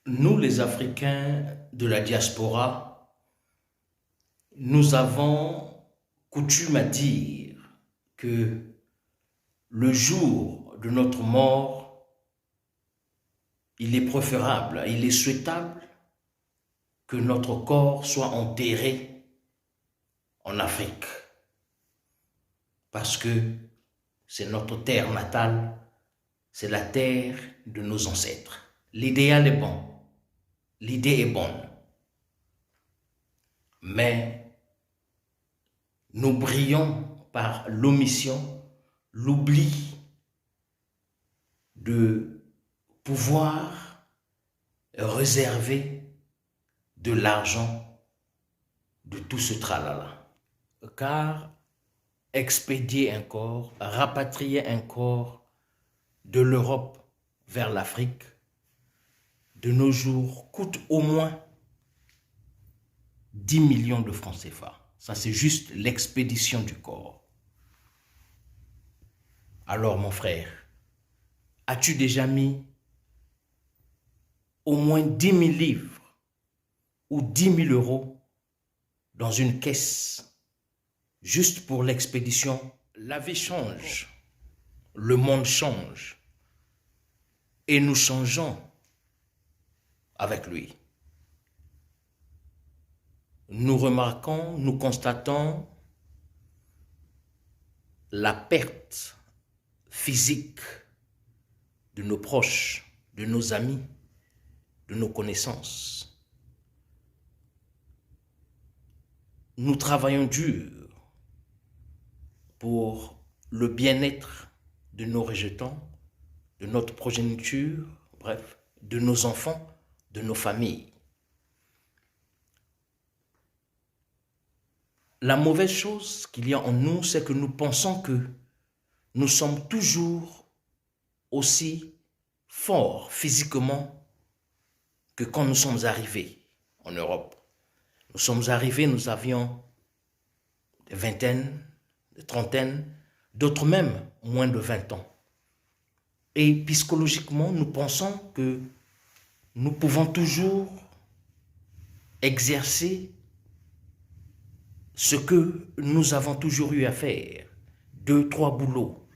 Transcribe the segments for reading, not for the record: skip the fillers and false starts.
Nous, les Africains de la diaspora, nous avons coutume à dire que le jour de notre mort, il est préférable, il est souhaitable que notre corps soit enterré en Afrique, parce que c'est notre terre natale, c'est la terre de nos ancêtres. L'idéal est bon, l'idée est bonne, mais nous brillons par l'omission, l'oubli de pouvoir réserver de l'argent de tout ce tralala. Car expédier un corps, rapatrier un corps de l'Europe vers l'Afrique, de nos jours, coûte au moins 10 millions de francs CFA. Ça, c'est juste l'expédition du corps. Alors, mon frère, as-tu déjà mis au moins 10 000 livres ou 10 000 euros dans une caisse juste pour l'expédition? La vie change, le monde change et nous changeons avec lui. Nous remarquons, nous constatons la perte physique de nos proches, de nos amis, de nos connaissances. Nous travaillons dur pour le bien-être de nos rejetants, de notre progéniture, bref, de nos enfants, de nos familles. La mauvaise chose qu'il y a en nous, c'est que nous pensons que nous sommes toujours aussi forts physiquement que quand nous sommes arrivés en Europe. Nous sommes arrivés, nous avions des vingtaines, des trentaines, d'autres même moins de 20 ans. Et psychologiquement, nous pensons que nous pouvons toujours exercer ce que nous avons toujours eu à faire, 2, 3 boulots.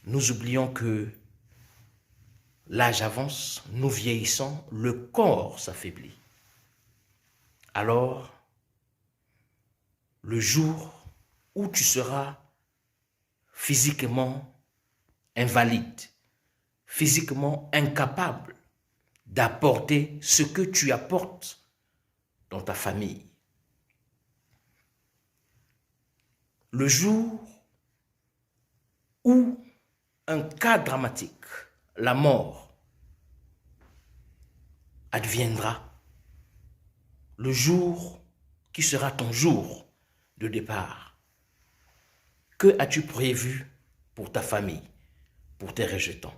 Nous oublions que l'âge avance, nous vieillissons, le corps s'affaiblit. Alors, le jour où tu seras physiquement invalide, physiquement incapable d'apporter ce que tu apportes dans ta famille, le jour où un cas dramatique, la mort, adviendra, le jour qui sera ton jour de départ, que as-tu prévu pour ta famille, pour tes rejetants?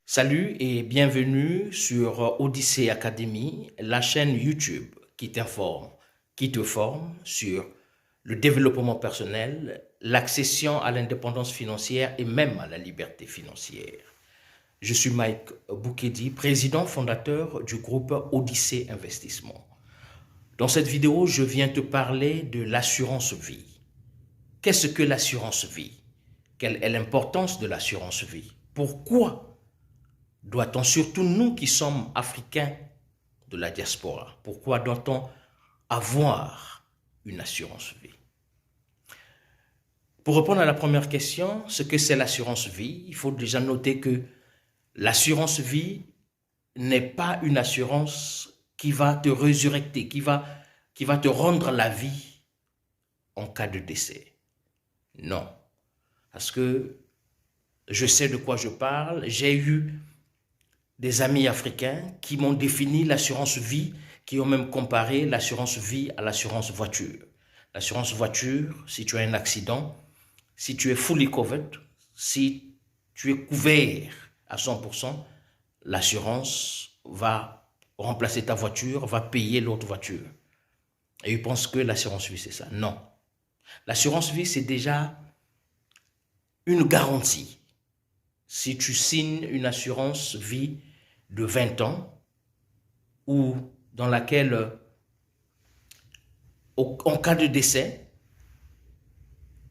Salut et bienvenue sur Odyssey Academy, la chaîne YouTube qui t'informe, qui te forme sur le développement personnel, l'accession à l'indépendance financière et même à la liberté financière. Je suis Mike Boukedi, président fondateur du groupe Odyssey Investissement. Dans cette vidéo, je viens te parler de l'assurance vie. Qu'est-ce que l'assurance vie? Quelle est l'importance de l'assurance vie? Pourquoi doit-on, surtout nous qui sommes africains de la diaspora, pourquoi doit-on avoir une assurance vie? Pour répondre à la première question, ce que c'est l'assurance vie, il faut déjà noter que l'assurance vie n'est pas une assurance qui va te résurrecter, qui va te rendre la vie en cas de décès. Non, parce que je sais de quoi je parle, j'ai eu des amis africains qui m'ont défini l'assurance vie, qui ont même comparé l'assurance vie à l'assurance voiture. L'assurance voiture, si tu as un accident, si tu es fully covered, si tu es couvert à 100%, l'assurance va remplacer ta voiture, va payer l'autre voiture. Et ils pensent que l'assurance vie, c'est ça. Non. L'assurance vie, c'est déjà une garantie. Si tu signes une assurance vie de 20 ans ou dans laquelle, en cas de décès,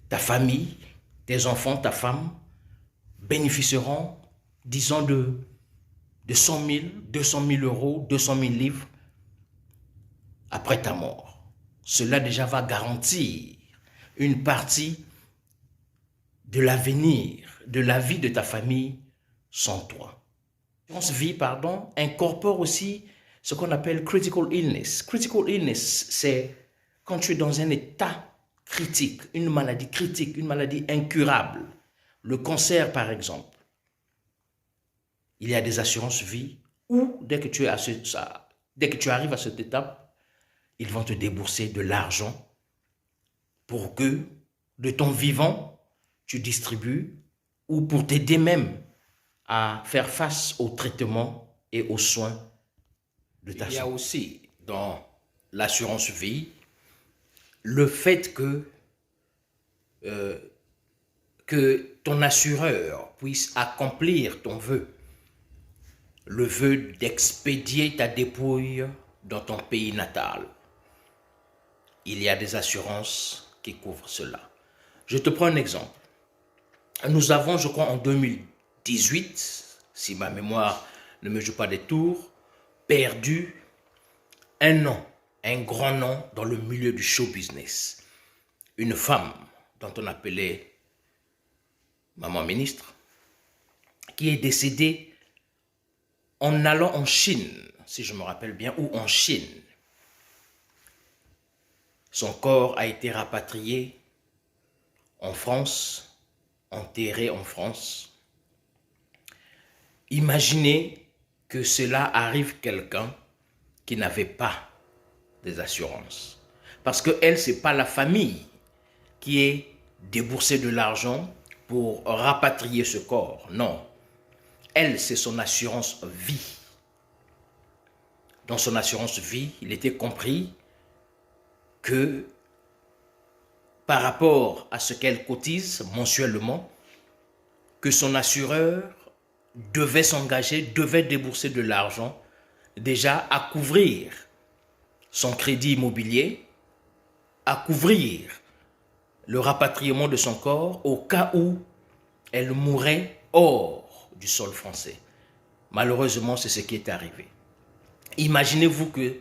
ta famille, tes enfants, ta femme bénéficieront, disons, de 100 000, 200 000 euros, 200 000 livres après ta mort. Cela déjà va garantir une partie de l'avenir, de la vie de ta famille sans toi. L'assurance vie, incorpore aussi ce qu'on appelle critical illness. Critical illness, c'est quand tu es dans un état critique, une maladie incurable. Le cancer, par exemple. Il y a des assurances vie où, dès que tu arrives à cette étape, ils vont te débourser de l'argent pour que, de ton vivant, tu distribues ou pour t'aider même à faire face au traitement et aux soins de ta santé. Il y a aussi dans l'assurance vie le fait que ton assureur puisse accomplir ton vœu, le vœu d'expédier ta dépouille dans ton pays natal. Il y a des assurances qui couvrent cela. Je te prends un exemple. Nous avons, je crois, en 2018, si ma mémoire ne me joue pas des tours, perdu un nom, un grand nom dans le milieu du show business. Une femme dont on appelait Maman Ministre, qui est décédée en allant en Chine, si je me rappelle bien, ou en Chine. Son corps a été rapatrié en France, enterré en France. Imaginez que cela arrive quelqu'un qui n'avait pas des assurances. Parce qu'elle, ce n'est pas la famille qui est déboursée de l'argent pour rapatrier ce corps. Non. Elle, c'est son assurance vie. Dans son assurance vie, il était compris que par rapport à ce qu'elle cotise mensuellement, que son assureur devait s'engager, devait débourser de l'argent déjà à couvrir son crédit immobilier, à couvrir le rapatriement de son corps au cas où elle mourrait hors du sol français. Malheureusement, c'est ce qui est arrivé. Imaginez-vous que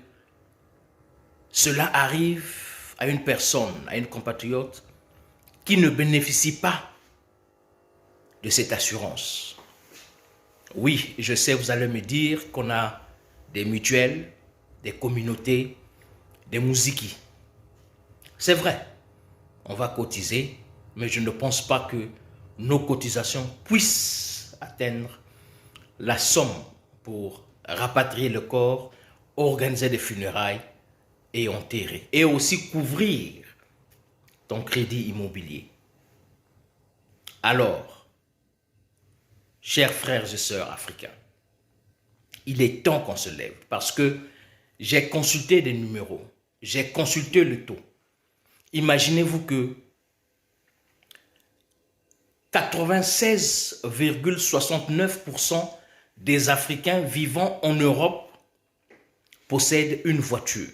cela arrive à une personne, à une compatriote qui ne bénéficie pas de cette assurance. Oui, je sais, vous allez me dire qu'on a des mutuelles, des communautés, des musiquis. C'est vrai, on va cotiser, mais je ne pense pas que nos cotisations puissent atteindre la somme pour rapatrier le corps, organiser des funérailles et enterrer. Et aussi couvrir ton crédit immobilier. Alors, chers frères et sœurs africains, il est temps qu'on se lève parce que j'ai consulté des numéros, j'ai consulté le taux. Imaginez-vous que 96,69% des Africains vivant en Europe possèdent une voiture.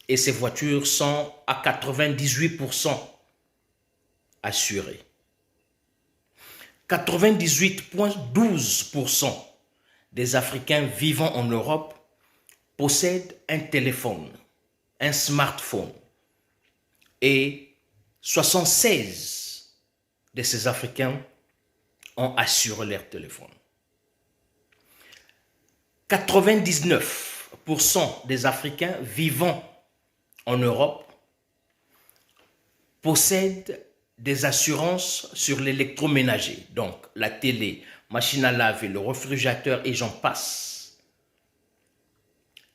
Et ces voitures sont à 98% assurées. 98,12% des Africains vivant en Europe possèdent un téléphone, un smartphone. Et 76 de ces Africains ont assuré leur téléphone. 99% des Africains vivant en Europe possèdent des assurances sur l'électroménager, donc la télé, machine à laver, le réfrigérateur et j'en passe.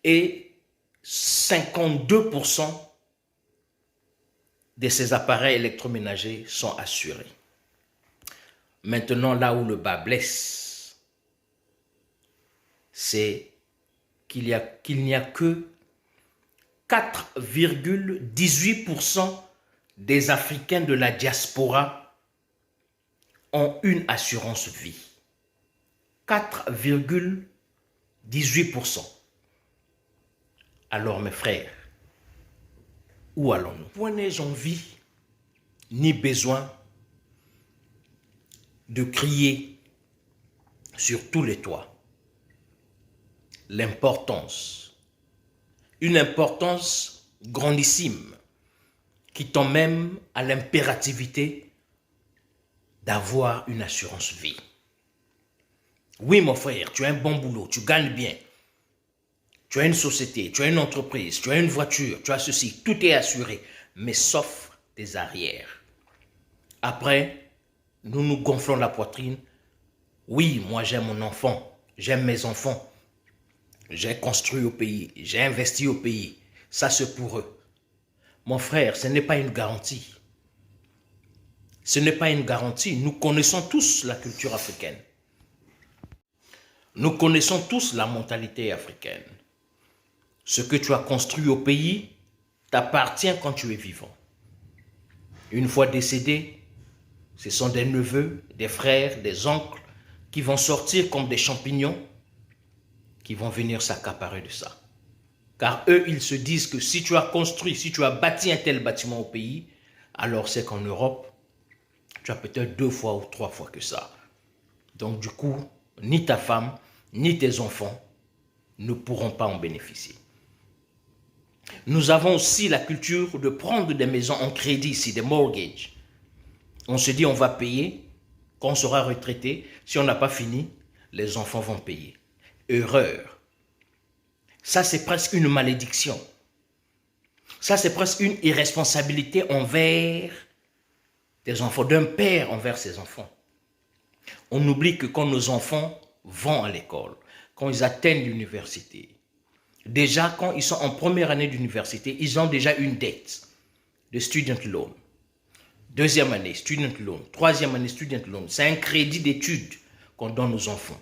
Et 52% de ces appareils électroménagers sont assurés. Maintenant, là où le bas blesse, c'est qu'il n'y a que 4,18% des Africains de la diaspora ont une assurance vie. 4,18%. Alors mes frères, où allons-nous? Point n'ai-je envie ni besoin de crier sur tous les toits l'importance, une importance grandissime qui tend même à l'impérativité d'avoir une assurance vie. Oui mon frère, tu as un bon boulot, tu gagnes bien, tu as une société, tu as une entreprise, tu as une voiture, tu as ceci, tout est assuré, mais sauf tes arrières. Après, nous nous gonflons la poitrine. Oui, moi j'aime mon enfant, j'aime mes enfants. J'ai construit au pays, j'ai investi au pays. Ça c'est pour eux. Mon frère, ce n'est pas une garantie. Ce n'est pas une garantie. Nous connaissons tous la culture africaine. Nous connaissons tous la mentalité africaine. Ce que tu as construit au pays t'appartient quand tu es vivant. Une fois décédé, ce sont des neveux, des frères, des oncles qui vont sortir comme des champignons, qui vont venir s'accaparer de ça. Car eux, ils se disent que si tu as construit, si tu as bâti un tel bâtiment au pays, alors c'est qu'en Europe, tu as peut-être 2 fois ou 3 fois que ça. Donc du coup, ni ta femme, ni tes enfants ne pourront pas en bénéficier. Nous avons aussi la culture de prendre des maisons en crédit ici, des mortgages. On se dit on va payer, quand on sera retraité, si on n'a pas fini, les enfants vont payer. Erreur. Ça c'est presque une malédiction. Ça c'est presque une irresponsabilité envers des enfants, d'un père envers ses enfants. On oublie que quand nos enfants vont à l'école, quand ils atteignent l'université, déjà quand ils sont en première année d'université, ils ont déjà une dette de student loan. Deuxième année, student loan. Troisième année, student loan. C'est un crédit d'études qu'on donne aux enfants.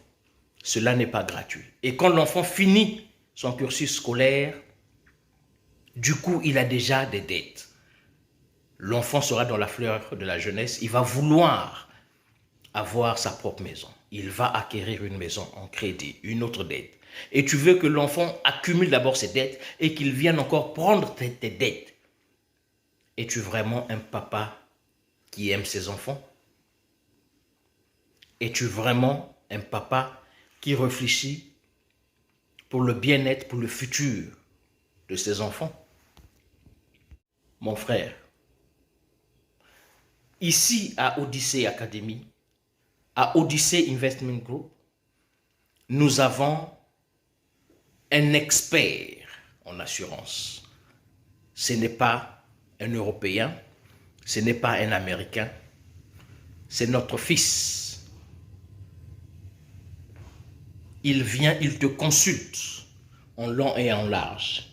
Cela n'est pas gratuit. Et quand l'enfant finit son cursus scolaire, du coup, il a déjà des dettes. L'enfant sera dans la fleur de la jeunesse. Il va vouloir avoir sa propre maison. Il va acquérir une maison en crédit, une autre dette. Et tu veux que l'enfant accumule d'abord ses dettes et qu'il vienne encore prendre tes dettes. Es-tu vraiment un papa qui aime ses enfants? Es-tu vraiment un papa qui réfléchit pour le bien-être, pour le futur de ses enfants? Mon frère, ici à Odyssey Academy, à Odyssey Investment Group, nous avons un expert en assurance. Ce n'est pas un Européen, ce n'est pas un Américain, c'est notre fils. Il vient, il te consulte en long et en large.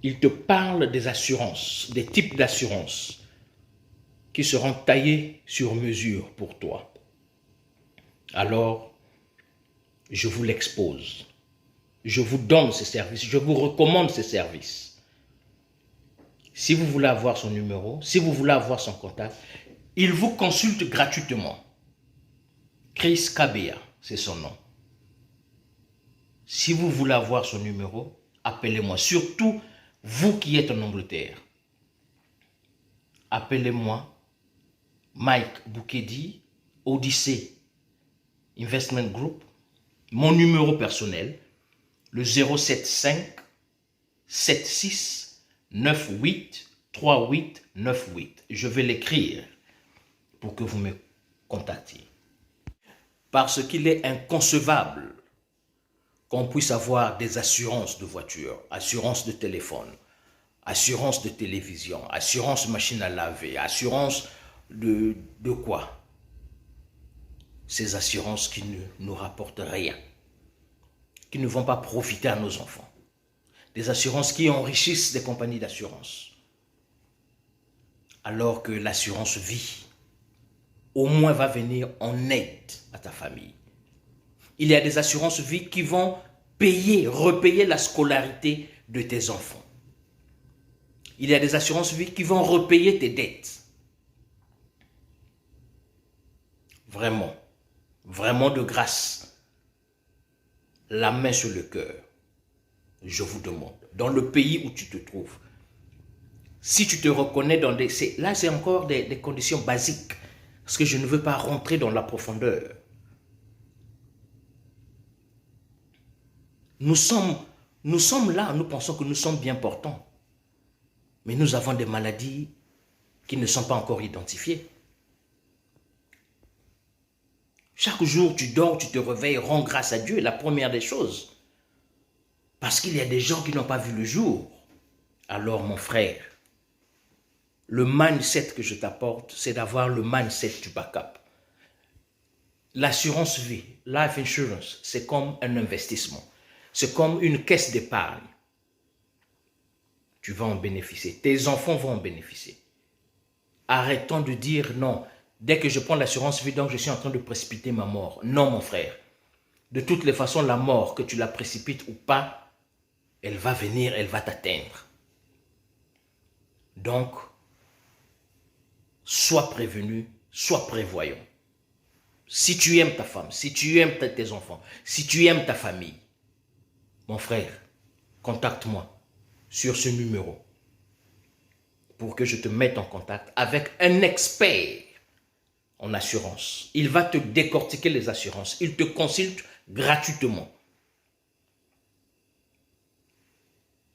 Il te parle des assurances, des types d'assurances qui seront taillés sur mesure pour toi. Alors, je vous l'expose. Je vous donne ces services, je vous recommande ces services. Si vous voulez avoir son numéro, si vous voulez avoir son contact, il vous consulte gratuitement. Chris Kabea, c'est son nom. Si vous voulez avoir son numéro, appelez-moi. Surtout, vous qui êtes en Angleterre. Appelez-moi Mike Boukedi, Odyssey Investment Group. Mon numéro personnel, le 075 76 98 38 98. Je vais l'écrire pour que vous me contactiez. Parce qu'il est inconcevable qu'on puisse avoir des assurances de voiture, assurance de téléphone, assurance de télévision, assurance machine à laver, assurance de quoi? Ces assurances qui ne nous rapportent rien, qui ne vont pas profiter à nos enfants. Des assurances qui enrichissent des compagnies d'assurance. Alors que l'assurance vie, au moins va venir en aide à ta famille. Il y a des assurances vie qui vont payer, repayer la scolarité de tes enfants. Il y a des assurances vie qui vont repayer tes dettes. Vraiment, vraiment de grâce, la main sur le cœur, je vous demande, dans le pays où tu te trouves, si tu te reconnais dans des... Là, c'est encore des conditions basiques, parce que je ne veux pas rentrer dans la profondeur. Nous sommes là, nous pensons que nous sommes bien portants, mais nous avons des maladies qui ne sont pas encore identifiées. Chaque jour, tu dors, tu te réveilles, rends grâce à Dieu, la première des choses. Parce qu'il y a des gens qui n'ont pas vu le jour. Alors, mon frère, le mindset que je t'apporte, c'est d'avoir le mindset du backup. L'assurance vie, life insurance, c'est comme un investissement. C'est comme une caisse d'épargne. Tu vas en bénéficier. Tes enfants vont en bénéficier. Arrêtons de dire non. Dès que je prends l'assurance vie, donc je suis en train de précipiter ma mort. Non, mon frère. De toutes les façons, la mort, que tu la précipites ou pas, elle va venir, elle va t'atteindre. Donc, sois prévenu, sois prévoyant. Si tu aimes ta femme, si tu aimes tes enfants, si tu aimes ta famille, mon frère, contacte-moi sur ce numéro pour que je te mette en contact avec un expert en assurance. Il va te décortiquer les assurances. Il te consulte gratuitement.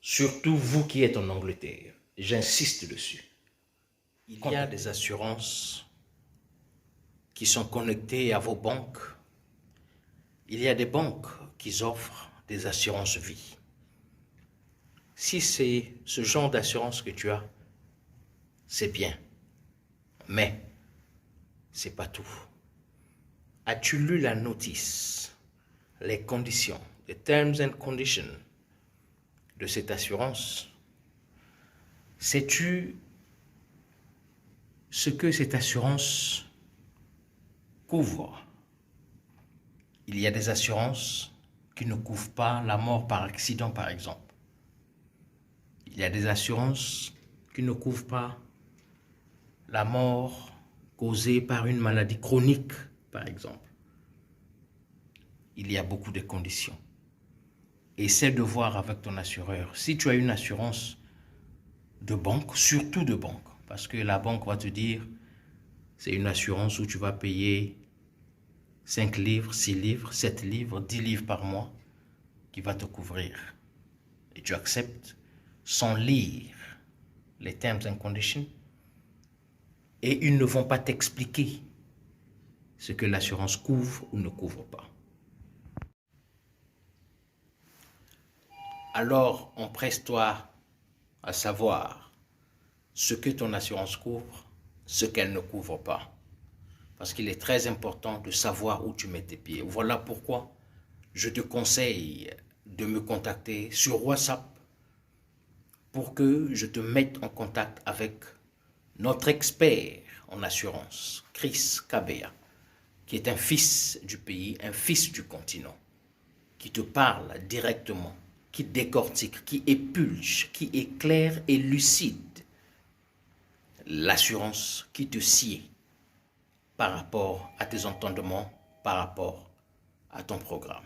Surtout vous qui êtes en Angleterre. J'insiste dessus. Il y a des assurances qui sont connectées à vos banques. Il y a des banques qui offrent des assurances vie. Si c'est ce genre d'assurance que tu as, c'est bien. Mais c'est pas tout. As-tu lu la notice, les conditions, les terms and conditions de cette assurance? Sais-tu ce que cette assurance couvre? Il y a des assurances qui ne couvrent pas la mort par accident, par exemple. Il y a des assurances qui ne couvrent pas la mort causée par une maladie chronique, par exemple. Il y a beaucoup de conditions. Essaie de voir avec ton assureur. Si tu as une assurance de banque, surtout de banque, parce que la banque va te dire, c'est une assurance où tu vas payer 5 livres, 6 livres, 7 livres, 10 livres par mois qui va te couvrir. Et tu acceptes sans lire les terms and conditions. Et ils ne vont pas t'expliquer ce que l'assurance couvre ou ne couvre pas. Alors, empresse-toi à savoir ce que ton assurance couvre, ce qu'elle ne couvre pas. Parce qu'il est très important de savoir où tu mets tes pieds. Voilà pourquoi je te conseille de me contacter sur WhatsApp pour que je te mette en contact avec notre expert en assurance, Chris Kabea, qui est un fils du pays, un fils du continent, qui te parle directement, qui décortique, qui épulche, qui éclaire et lucide l'assurance qui te sied par rapport à tes entendements, par rapport à ton programme.